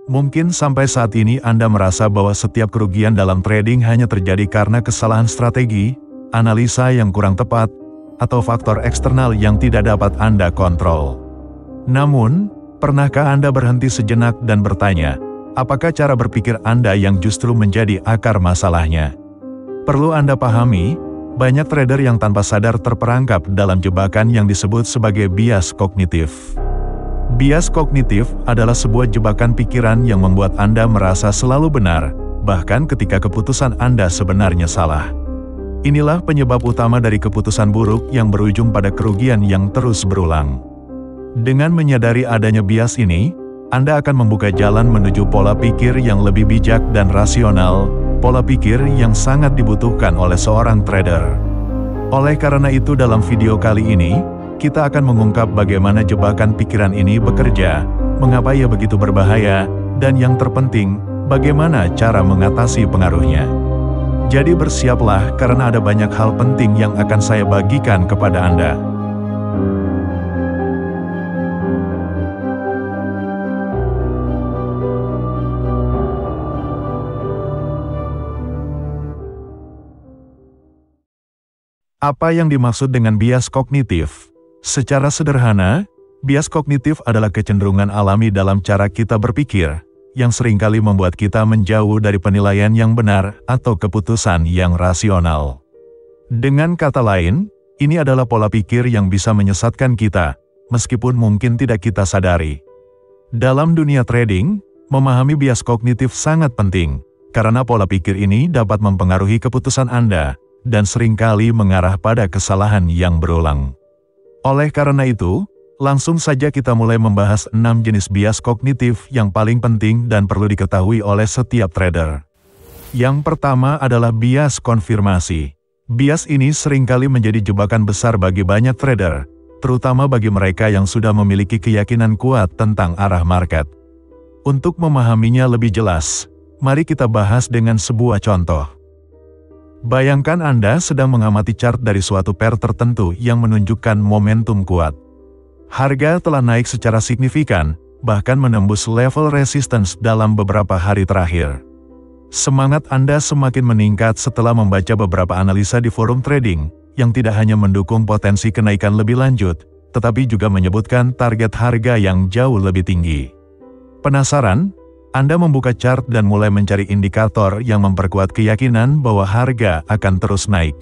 Mungkin sampai saat ini Anda merasa bahwa setiap kerugian dalam trading hanya terjadi karena kesalahan strategi, analisa yang kurang tepat, atau faktor eksternal yang tidak dapat Anda kontrol. Namun, pernahkah Anda berhenti sejenak dan bertanya, apakah cara berpikir Anda yang justru menjadi akar masalahnya? Perlu Anda pahami, banyak trader yang tanpa sadar terperangkap dalam jebakan yang disebut sebagai bias kognitif. Bias kognitif adalah sebuah jebakan pikiran yang membuat Anda merasa selalu benar, bahkan ketika keputusan Anda sebenarnya salah. Inilah penyebab utama dari keputusan buruk yang berujung pada kerugian yang terus berulang. Dengan menyadari adanya bias ini, Anda akan membuka jalan menuju pola pikir yang lebih bijak dan rasional, pola pikir yang sangat dibutuhkan oleh seorang trader. Oleh karena itu dalam video kali ini, kita akan mengungkap bagaimana jebakan pikiran ini bekerja, mengapa ia begitu berbahaya, dan yang terpenting, bagaimana cara mengatasi pengaruhnya. Jadi bersiaplah karena ada banyak hal penting yang akan saya bagikan kepada Anda. Apa yang dimaksud dengan bias kognitif? Secara sederhana, bias kognitif adalah kecenderungan alami dalam cara kita berpikir, yang seringkali membuat kita menjauh dari penilaian yang benar atau keputusan yang rasional. Dengan kata lain, ini adalah pola pikir yang bisa menyesatkan kita, meskipun mungkin tidak kita sadari. Dalam dunia trading, memahami bias kognitif sangat penting, karena pola pikir ini dapat mempengaruhi keputusan Anda, dan seringkali mengarah pada kesalahan yang berulang. Oleh karena itu, langsung saja kita mulai membahas 6 jenis bias kognitif yang paling penting dan perlu diketahui oleh setiap trader. Yang pertama adalah bias konfirmasi. Bias ini seringkali menjadi jebakan besar bagi banyak trader, terutama bagi mereka yang sudah memiliki keyakinan kuat tentang arah market. Untuk memahaminya lebih jelas, mari kita bahas dengan sebuah contoh. Bayangkan Anda sedang mengamati chart dari suatu pair tertentu yang menunjukkan momentum kuat. Harga telah naik secara signifikan, bahkan menembus level resistance dalam beberapa hari terakhir. Semangat Anda semakin meningkat setelah membaca beberapa analisa di forum trading, yang tidak hanya mendukung potensi kenaikan lebih lanjut, tetapi juga menyebutkan target harga yang jauh lebih tinggi. Penasaran? Anda membuka chart dan mulai mencari indikator yang memperkuat keyakinan bahwa harga akan terus naik.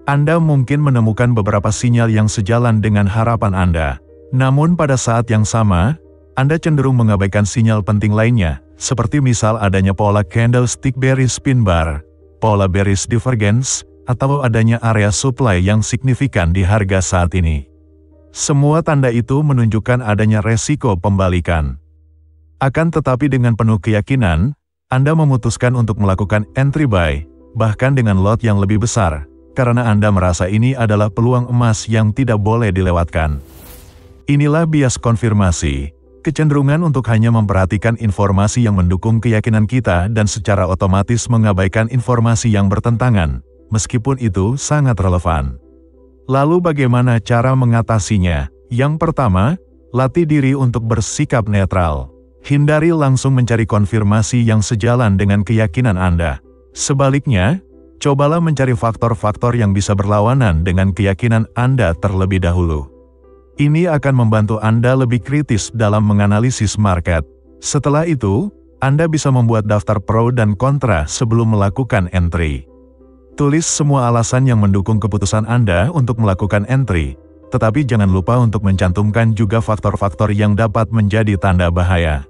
Anda mungkin menemukan beberapa sinyal yang sejalan dengan harapan Anda. Namun pada saat yang sama, Anda cenderung mengabaikan sinyal penting lainnya, seperti misal adanya pola candlestick bearish pin bar, pola bearish divergence, atau adanya area supply yang signifikan di harga saat ini. Semua tanda itu menunjukkan adanya resiko pembalikan. Akan tetapi dengan penuh keyakinan, Anda memutuskan untuk melakukan entry buy, bahkan dengan lot yang lebih besar, karena Anda merasa ini adalah peluang emas yang tidak boleh dilewatkan. Inilah bias konfirmasi, kecenderungan untuk hanya memperhatikan informasi yang mendukung keyakinan kita dan secara otomatis mengabaikan informasi yang bertentangan, meskipun itu sangat relevan. Lalu bagaimana cara mengatasinya? Yang pertama, latih diri untuk bersikap netral. Hindari langsung mencari konfirmasi yang sejalan dengan keyakinan Anda. Sebaliknya, cobalah mencari faktor-faktor yang bisa berlawanan dengan keyakinan Anda terlebih dahulu. Ini akan membantu Anda lebih kritis dalam menganalisis market. Setelah itu, Anda bisa membuat daftar pro dan kontra sebelum melakukan entry. Tulis semua alasan yang mendukung keputusan Anda untuk melakukan entry, tetapi jangan lupa untuk mencantumkan juga faktor-faktor yang dapat menjadi tanda bahaya.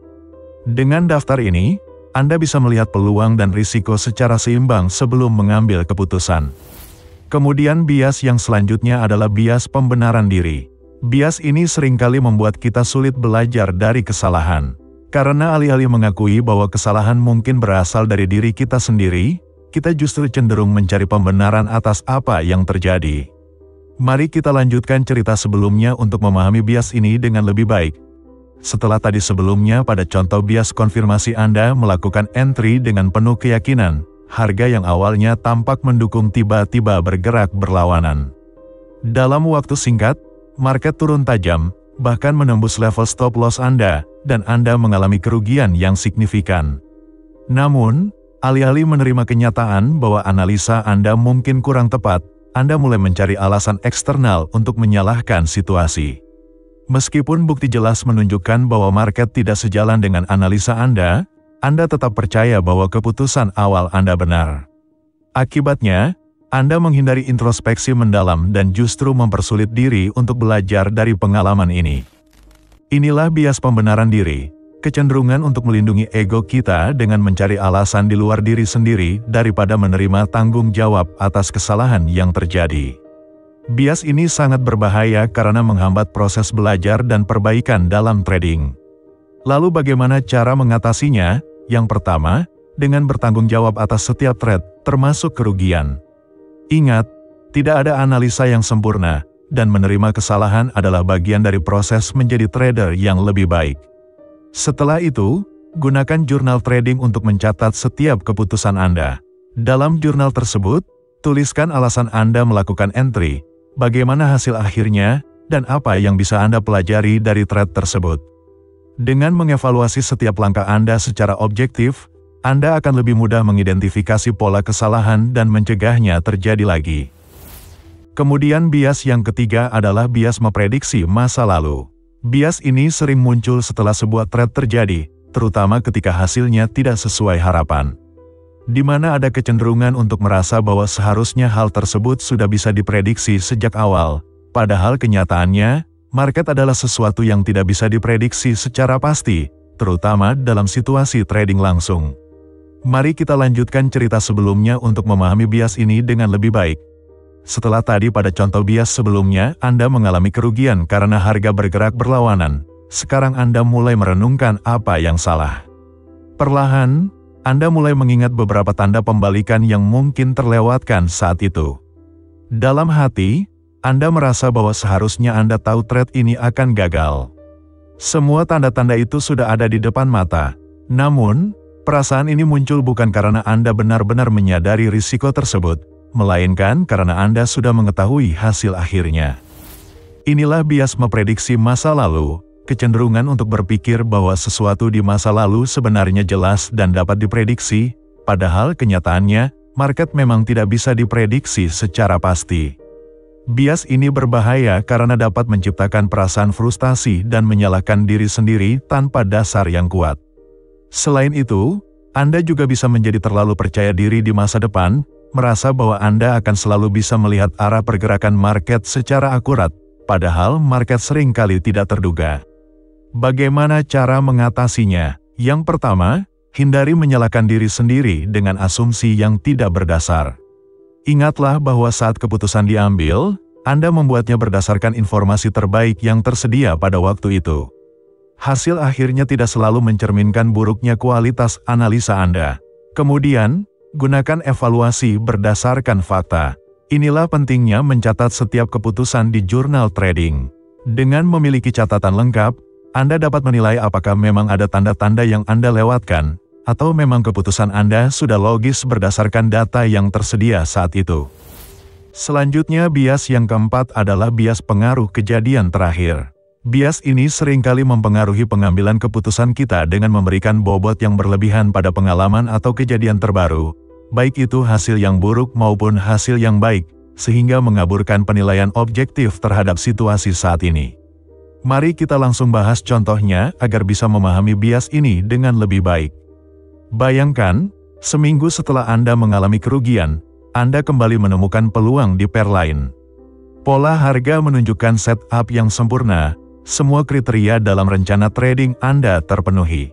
Dengan daftar ini, Anda bisa melihat peluang dan risiko secara seimbang sebelum mengambil keputusan. Kemudian bias yang selanjutnya adalah bias pembenaran diri. Bias ini seringkali membuat kita sulit belajar dari kesalahan. Karena alih-alih mengakui bahwa kesalahan mungkin berasal dari diri kita sendiri, kita justru cenderung mencari pembenaran atas apa yang terjadi. Mari kita lanjutkan cerita sebelumnya untuk memahami bias ini dengan lebih baik. Setelah tadi sebelumnya pada contoh bias konfirmasi Anda melakukan entry dengan penuh keyakinan, harga yang awalnya tampak mendukung tiba-tiba bergerak berlawanan. Dalam waktu singkat, market turun tajam, bahkan menembus level stop loss Anda, dan Anda mengalami kerugian yang signifikan. Namun, alih-alih menerima kenyataan bahwa analisa Anda mungkin kurang tepat, Anda mulai mencari alasan eksternal untuk menyalahkan situasi. Meskipun bukti jelas menunjukkan bahwa market tidak sejalan dengan analisa Anda tetap percaya bahwa keputusan awal Anda benar. Akibatnya, Anda menghindari introspeksi mendalam dan justru mempersulit diri untuk belajar dari pengalaman ini. Inilah bias pembenaran diri, kecenderungan untuk melindungi ego kita dengan mencari alasan di luar diri sendiri daripada menerima tanggung jawab atas kesalahan yang terjadi. Bias ini sangat berbahaya karena menghambat proses belajar dan perbaikan dalam trading. Lalu bagaimana cara mengatasinya? Yang pertama, dengan bertanggung jawab atas setiap trade, termasuk kerugian. Ingat, tidak ada analisa yang sempurna, dan menerima kesalahan adalah bagian dari proses menjadi trader yang lebih baik. Setelah itu, gunakan jurnal trading untuk mencatat setiap keputusan Anda. Dalam jurnal tersebut, tuliskan alasan Anda melakukan entry, bagaimana hasil akhirnya, dan apa yang bisa Anda pelajari dari trade tersebut. Dengan mengevaluasi setiap langkah Anda secara objektif, Anda akan lebih mudah mengidentifikasi pola kesalahan dan mencegahnya terjadi lagi. Kemudian bias yang ketiga adalah bias memprediksi masa lalu. Bias ini sering muncul setelah sebuah trade terjadi, terutama ketika hasilnya tidak sesuai harapan. Di mana ada kecenderungan untuk merasa bahwa seharusnya hal tersebut sudah bisa diprediksi sejak awal, padahal kenyataannya, market adalah sesuatu yang tidak bisa diprediksi secara pasti, terutama dalam situasi trading langsung. Mari kita lanjutkan cerita sebelumnya untuk memahami bias ini dengan lebih baik. Setelah tadi pada contoh bias sebelumnya, Anda mengalami kerugian karena harga bergerak berlawanan. Sekarang Anda mulai merenungkan apa yang salah. Perlahan, Anda mulai mengingat beberapa tanda pembalikan yang mungkin terlewatkan saat itu. Dalam hati, Anda merasa bahwa seharusnya Anda tahu trade ini akan gagal. Semua tanda-tanda itu sudah ada di depan mata. Namun, perasaan ini muncul bukan karena Anda benar-benar menyadari risiko tersebut, melainkan karena Anda sudah mengetahui hasil akhirnya. Inilah bias memprediksi masa lalu, kecenderungan untuk berpikir bahwa sesuatu di masa lalu sebenarnya jelas dan dapat diprediksi, padahal kenyataannya, market memang tidak bisa diprediksi secara pasti. Bias ini berbahaya karena dapat menciptakan perasaan frustasi dan menyalahkan diri sendiri tanpa dasar yang kuat. Selain itu, Anda juga bisa menjadi terlalu percaya diri di masa depan, merasa bahwa Anda akan selalu bisa melihat arah pergerakan market secara akurat, padahal market seringkali tidak terduga. Bagaimana cara mengatasinya? Yang pertama, hindari menyalahkan diri sendiri dengan asumsi yang tidak berdasar. Ingatlah bahwa saat keputusan diambil, Anda membuatnya berdasarkan informasi terbaik yang tersedia pada waktu itu. Hasil akhirnya tidak selalu mencerminkan buruknya kualitas analisa Anda. Kemudian, gunakan evaluasi berdasarkan fakta. Inilah pentingnya mencatat setiap keputusan di jurnal trading. Dengan memiliki catatan lengkap, Anda dapat menilai apakah memang ada tanda-tanda yang Anda lewatkan, atau memang keputusan Anda sudah logis berdasarkan data yang tersedia saat itu. Selanjutnya bias yang keempat adalah bias pengaruh kejadian terakhir. Bias ini seringkali mempengaruhi pengambilan keputusan kita dengan memberikan bobot yang berlebihan pada pengalaman atau kejadian terbaru, baik itu hasil yang buruk maupun hasil yang baik, sehingga mengaburkan penilaian objektif terhadap situasi saat ini. Mari kita langsung bahas contohnya agar bisa memahami bias ini dengan lebih baik. Bayangkan, seminggu setelah Anda mengalami kerugian, Anda kembali menemukan peluang di pair lain. Pola harga menunjukkan setup yang sempurna, semua kriteria dalam rencana trading Anda terpenuhi.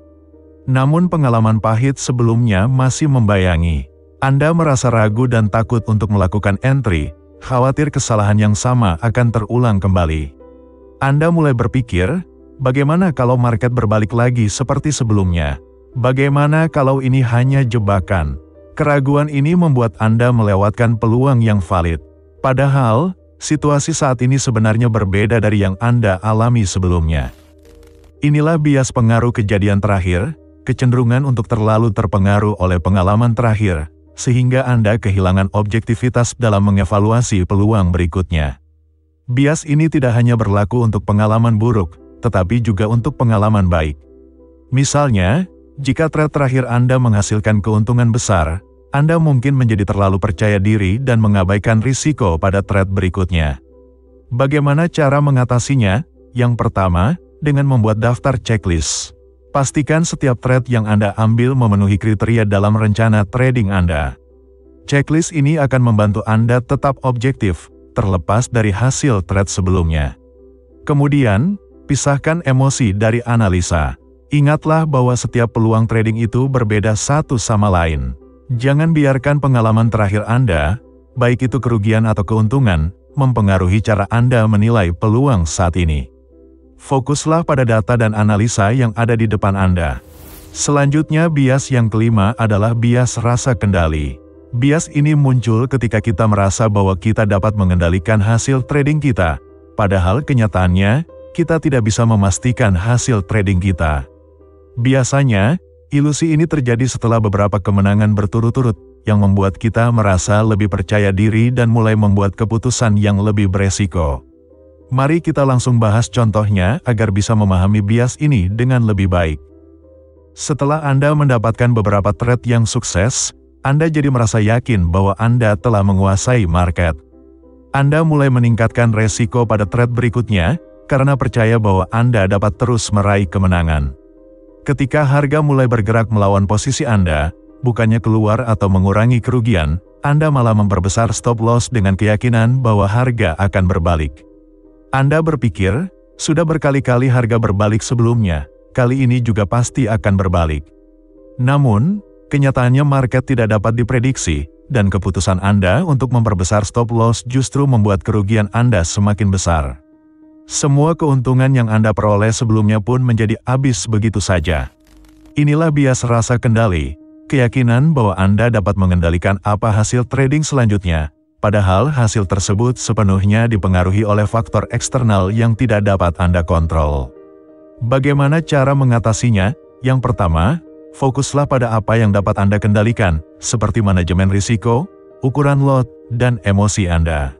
Namun pengalaman pahit sebelumnya masih membayangi. Anda merasa ragu dan takut untuk melakukan entry, khawatir kesalahan yang sama akan terulang kembali. Anda mulai berpikir, bagaimana kalau market berbalik lagi seperti sebelumnya? Bagaimana kalau ini hanya jebakan? Keraguan ini membuat Anda melewatkan peluang yang valid. Padahal, situasi saat ini sebenarnya berbeda dari yang Anda alami sebelumnya. Inilah bias pengaruh kejadian terakhir, kecenderungan untuk terlalu terpengaruh oleh pengalaman terakhir, sehingga Anda kehilangan objektivitas dalam mengevaluasi peluang berikutnya. Bias ini tidak hanya berlaku untuk pengalaman buruk, tetapi juga untuk pengalaman baik. Misalnya, jika trade terakhir Anda menghasilkan keuntungan besar, Anda mungkin menjadi terlalu percaya diri dan mengabaikan risiko pada trade berikutnya. Bagaimana cara mengatasinya? Yang pertama, dengan membuat daftar checklist. Pastikan setiap trade yang Anda ambil memenuhi kriteria dalam rencana trading Anda. Checklist ini akan membantu Anda tetap objektif, terlepas dari hasil trade sebelumnya. Kemudian, pisahkan emosi dari analisa. Ingatlah bahwa setiap peluang trading itu berbeda satu sama lain. Jangan biarkan pengalaman terakhir Anda, baik itu kerugian atau keuntungan, mempengaruhi cara Anda menilai peluang saat ini. Fokuslah pada data dan analisa yang ada di depan Anda. Selanjutnya, bias yang kelima adalah bias rasa kendali. Bias ini muncul ketika kita merasa bahwa kita dapat mengendalikan hasil trading kita, padahal kenyataannya, kita tidak bisa memastikan hasil trading kita. Biasanya, ilusi ini terjadi setelah beberapa kemenangan berturut-turut, yang membuat kita merasa lebih percaya diri dan mulai membuat keputusan yang lebih beresiko. Mari kita langsung bahas contohnya agar bisa memahami bias ini dengan lebih baik. Setelah Anda mendapatkan beberapa trade yang sukses, Anda jadi merasa yakin bahwa Anda telah menguasai market. Anda mulai meningkatkan resiko pada trade berikutnya, karena percaya bahwa Anda dapat terus meraih kemenangan. Ketika harga mulai bergerak melawan posisi Anda, bukannya keluar atau mengurangi kerugian, Anda malah memperbesar stop loss dengan keyakinan bahwa harga akan berbalik. Anda berpikir, sudah berkali-kali harga berbalik sebelumnya, kali ini juga pasti akan berbalik. Namun, kenyataannya market tidak dapat diprediksi, dan keputusan Anda untuk memperbesar stop loss justru membuat kerugian Anda semakin besar. Semua keuntungan yang Anda peroleh sebelumnya pun menjadi habis begitu saja. Inilah bias rasa kendali, keyakinan bahwa Anda dapat mengendalikan apa hasil trading selanjutnya, padahal hasil tersebut sepenuhnya dipengaruhi oleh faktor eksternal yang tidak dapat Anda kontrol. Bagaimana cara mengatasinya? Yang pertama, fokuslah pada apa yang dapat Anda kendalikan, seperti manajemen risiko, ukuran lot, dan emosi Anda.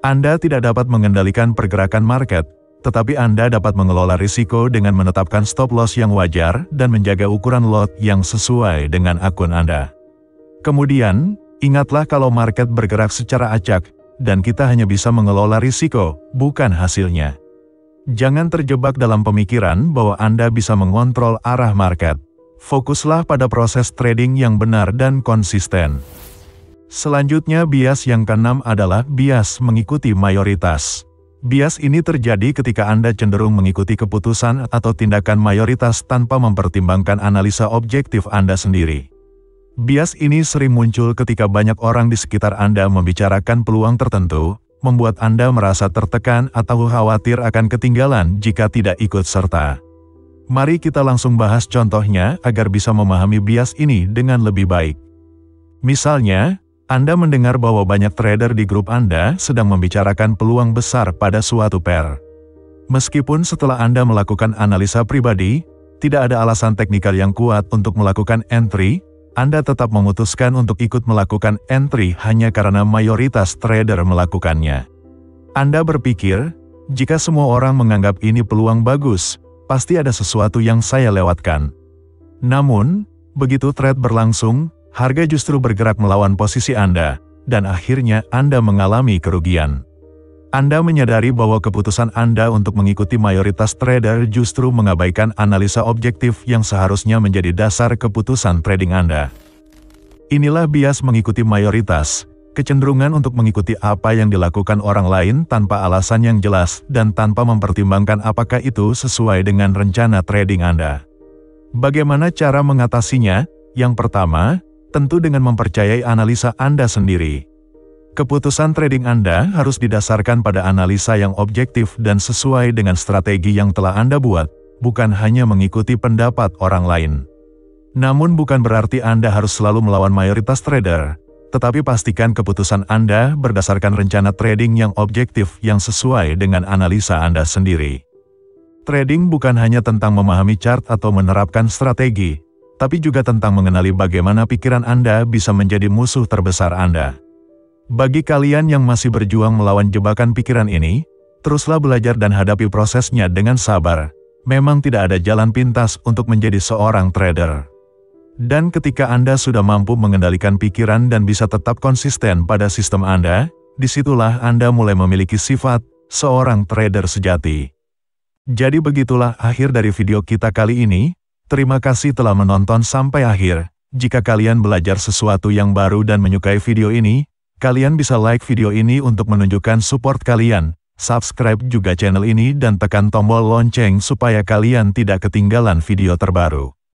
Anda tidak dapat mengendalikan pergerakan market, tetapi Anda dapat mengelola risiko dengan menetapkan stop loss yang wajar dan menjaga ukuran lot yang sesuai dengan akun Anda. Kemudian, ingatlah kalau market bergerak secara acak, dan kita hanya bisa mengelola risiko, bukan hasilnya. Jangan terjebak dalam pemikiran bahwa Anda bisa mengontrol arah market. Fokuslah pada proses trading yang benar dan konsisten. Selanjutnya, bias yang keenam adalah bias mengikuti mayoritas. Bias ini terjadi ketika Anda cenderung mengikuti keputusan atau tindakan mayoritas tanpa mempertimbangkan analisa objektif Anda sendiri. Bias ini sering muncul ketika banyak orang di sekitar Anda membicarakan peluang tertentu, membuat Anda merasa tertekan atau khawatir akan ketinggalan jika tidak ikut serta. Mari kita langsung bahas contohnya agar bisa memahami bias ini dengan lebih baik. Misalnya, Anda mendengar bahwa banyak trader di grup Anda sedang membicarakan peluang besar pada suatu pair. Meskipun setelah Anda melakukan analisa pribadi, tidak ada alasan teknikal yang kuat untuk melakukan entry, Anda tetap memutuskan untuk ikut melakukan entry hanya karena mayoritas trader melakukannya. Anda berpikir, jika semua orang menganggap ini peluang bagus, pasti ada sesuatu yang saya lewatkan. Namun, begitu trade berlangsung, harga justru bergerak melawan posisi Anda, dan akhirnya Anda mengalami kerugian. Anda menyadari bahwa keputusan Anda untuk mengikuti mayoritas trader justru mengabaikan analisa objektif yang seharusnya menjadi dasar keputusan trading Anda. Inilah bias mengikuti mayoritas, kecenderungan untuk mengikuti apa yang dilakukan orang lain tanpa alasan yang jelas dan tanpa mempertimbangkan apakah itu sesuai dengan rencana trading Anda. Bagaimana cara mengatasinya? Yang pertama, tentu dengan mempercayai analisa Anda sendiri. Keputusan trading Anda harus didasarkan pada analisa yang objektif dan sesuai dengan strategi yang telah Anda buat, bukan hanya mengikuti pendapat orang lain. Namun bukan berarti Anda harus selalu melawan mayoritas trader, tetapi pastikan keputusan Anda berdasarkan rencana trading yang objektif yang sesuai dengan analisa Anda sendiri. Trading bukan hanya tentang memahami chart atau menerapkan strategi, tapi juga tentang mengenali bagaimana pikiran Anda bisa menjadi musuh terbesar Anda. Bagi kalian yang masih berjuang melawan jebakan pikiran ini, Teruslah belajar dan hadapi prosesnya dengan sabar. Memang tidak ada jalan pintas untuk menjadi seorang trader. Dan ketika Anda sudah mampu mengendalikan pikiran dan bisa tetap konsisten pada sistem Anda, disitulah Anda mulai memiliki sifat seorang trader sejati. Jadi begitulah akhir dari video kita kali ini. Terima kasih telah menonton sampai akhir. Jika kalian belajar sesuatu yang baru dan menyukai video ini, kalian bisa like video ini untuk menunjukkan support kalian. Subscribe juga channel ini dan tekan tombol lonceng supaya kalian tidak ketinggalan video terbaru.